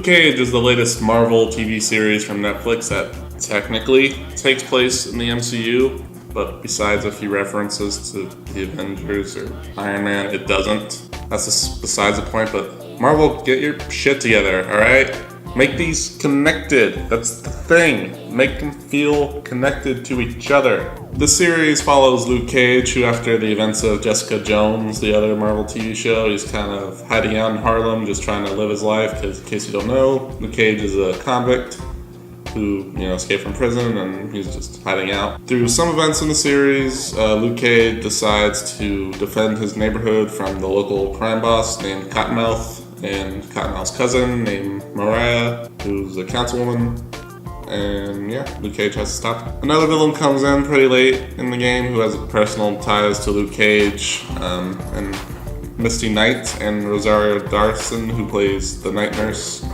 Luke Cage is the latest Marvel TV series from Netflix that technically takes place in the MCU, but besides a few references to the Avengers or Iron Man, it doesn't. That's just besides the point, but Marvel, get your shit together, alright? Make these connected. That's the thing. Make them feel connected to each other. The series follows Luke Cage, who after the events of Jessica Jones, the other Marvel TV show, he's kind of hiding out in Harlem, just trying to live his life, because in case you don't know, Luke Cage is a convict who, escaped from prison, and he's just hiding out. Through some events in the series, Luke Cage decides to defend his neighborhood from the local crime boss named Cottonmouth, and Cottonmouth's cousin named Mariah, who's a councilwoman. And Luke Cage has to stop him. Another villain comes in pretty late in the game who has personal ties to Luke Cage, and Misty Knight and Rosario Dawson, who plays the night nurse.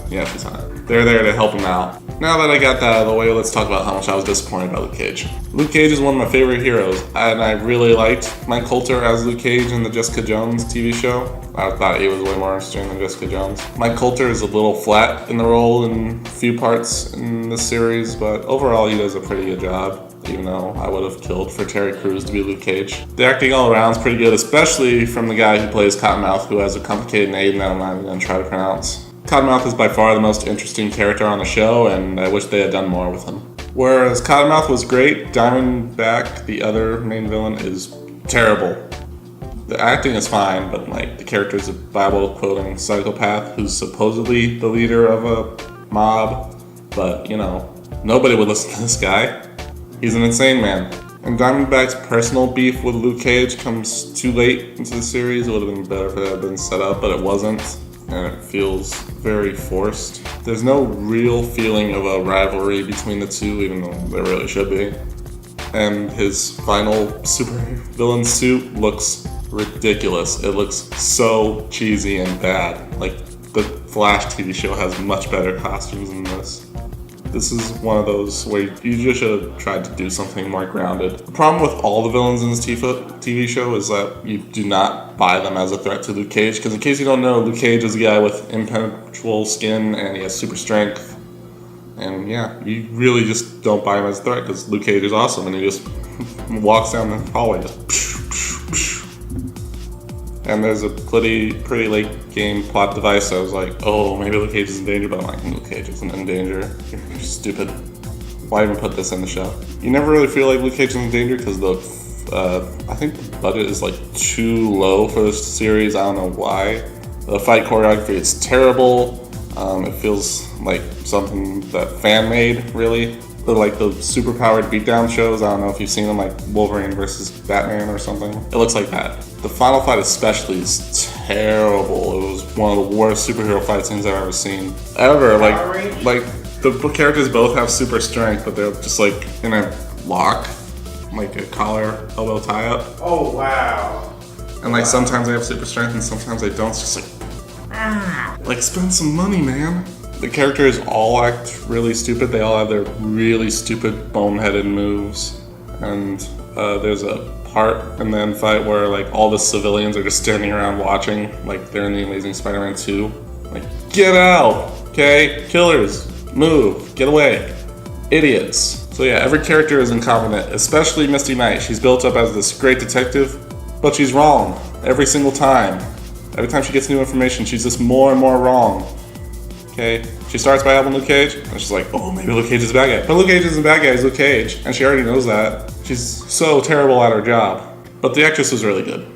She's hot. They're there to help him out. Now that I got that out of the way, let's talk about how much I was disappointed by Luke Cage. Luke Cage is one of my favorite heroes, and I really liked Mike Colter as Luke Cage in the Jessica Jones TV show. I thought he was way more interesting than Jessica Jones. Mike Colter is a little flat in the role in a few parts in the series, but overall he does a pretty good job, even though I would have killed for Terry Crews to be Luke Cage. The acting all around is pretty good, especially from the guy who plays Cottonmouth, who has a complicated name that I'm not even going to try to pronounce. Cottonmouth is by far the most interesting character on the show, and I wish they had done more with him. Whereas Cottonmouth was great, Diamondback, the other main villain, is terrible. The acting is fine, but the character is a Bible-quoting psychopath who's supposedly the leader of a mob, but nobody would listen to this guy. He's an insane man. And Diamondback's personal beef with Luke Cage comes too late into the series. It would have been better if it had been set up, but it wasn't. And it feels very forced. There's no real feeling of a rivalry between the two, even though there really should be. And his final super villain suit looks ridiculous. It looks so cheesy and bad. The Flash TV show has much better costumes than this. This is one of those where you just should have tried to do something more grounded. The problem with all the villains in this TV show is that you do not buy them as a threat to Luke Cage, because in case you don't know, Luke Cage is a guy with impenetrable skin and he has super strength. And you really just don't buy him as a threat because Luke Cage is awesome and he just walks down the hallway just And there's a pretty late game plot device. I was like, oh, maybe Luke Cage is in danger, but I'm like, Luke Cage isn't in danger. You're stupid. Why even put this in the show? You never really feel like Luke Cage is in danger because I think the budget is too low for this series. I don't know why. The fight choreography is terrible. It feels like something that fan made, really. The superpowered beatdown shows. I don't know if you've seen them, like Wolverine versus Batman or something. It looks like that. The final fight especially is terrible. It was one of the worst superhero fight scenes I've ever seen. Ever. The characters both have super strength, but they're just in a lock. A collar, elbow tie up. Oh, wow. And sometimes they have super strength and sometimes they don't. It's just spend some money, man. The characters all act really stupid. They all have their really stupid, boneheaded moves. And there's a part in the end fight where all the civilians are just standing around watching, they're in the Amazing Spider-Man 2. Get out, okay? Killers, move, get away. Idiots. So every character is incompetent, especially Misty Knight. She's built up as this great detective, but she's wrong every single time. Every time she gets new information, she's just more and more wrong. Okay, she starts by helping Luke Cage, and she's like, oh, maybe Luke Cage is a bad guy. But Luke Cage isn't a bad guy, he's Luke Cage, and she already knows that. She's so terrible at her job. But the actress was really good.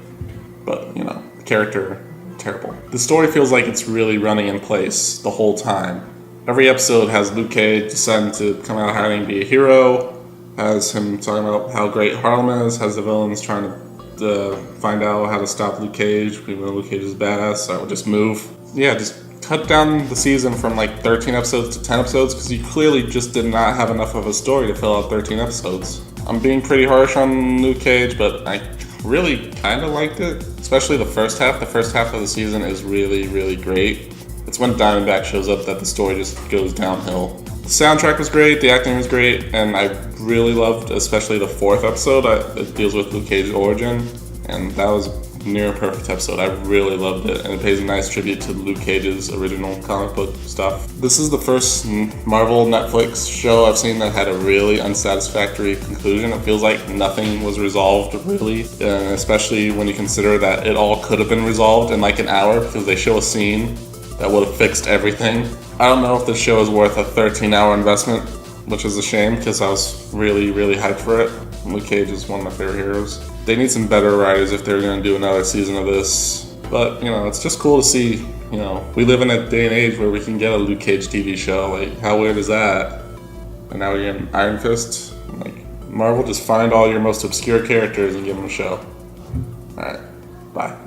But, the character, terrible. The story feels like it's really running in place the whole time. Every episode has Luke Cage deciding to come out hiding and be a hero, has him talking about how great Harlem is, has the villains trying to find out how to stop Luke Cage, even though Luke Cage is badass, so I would just move. Just cut down the season from 13 episodes to 10 episodes because you clearly just did not have enough of a story to fill out 13 episodes. I'm being pretty harsh on Luke Cage, but I really kind of liked it, especially the first half. The first half of the season is really, really great. It's when Diamondback shows up that the story just goes downhill. The soundtrack was great, the acting was great, and I really loved especially the fourth episode. It deals with Luke Cage's origin, and that was near perfect episode. I really loved it, and it pays a nice tribute to Luke Cage's original comic book stuff. This is the first Marvel Netflix show I've seen that had a really unsatisfactory conclusion. It feels like nothing was resolved, really, and especially when you consider that it all could have been resolved in like an hour, because they show a scene that would have fixed everything. I don't know if this show is worth a 13-hour investment, which is a shame, because I was really, really hyped for it. Luke Cage is one of my favorite heroes. They need some better writers if they're going to do another season of this. But, it's just cool to see, we live in a day and age where we can get a Luke Cage TV show. Like, how weird is that? And now we're getting Iron Fist. Like, Marvel, just find all your most obscure characters and give them a show. Alright, bye.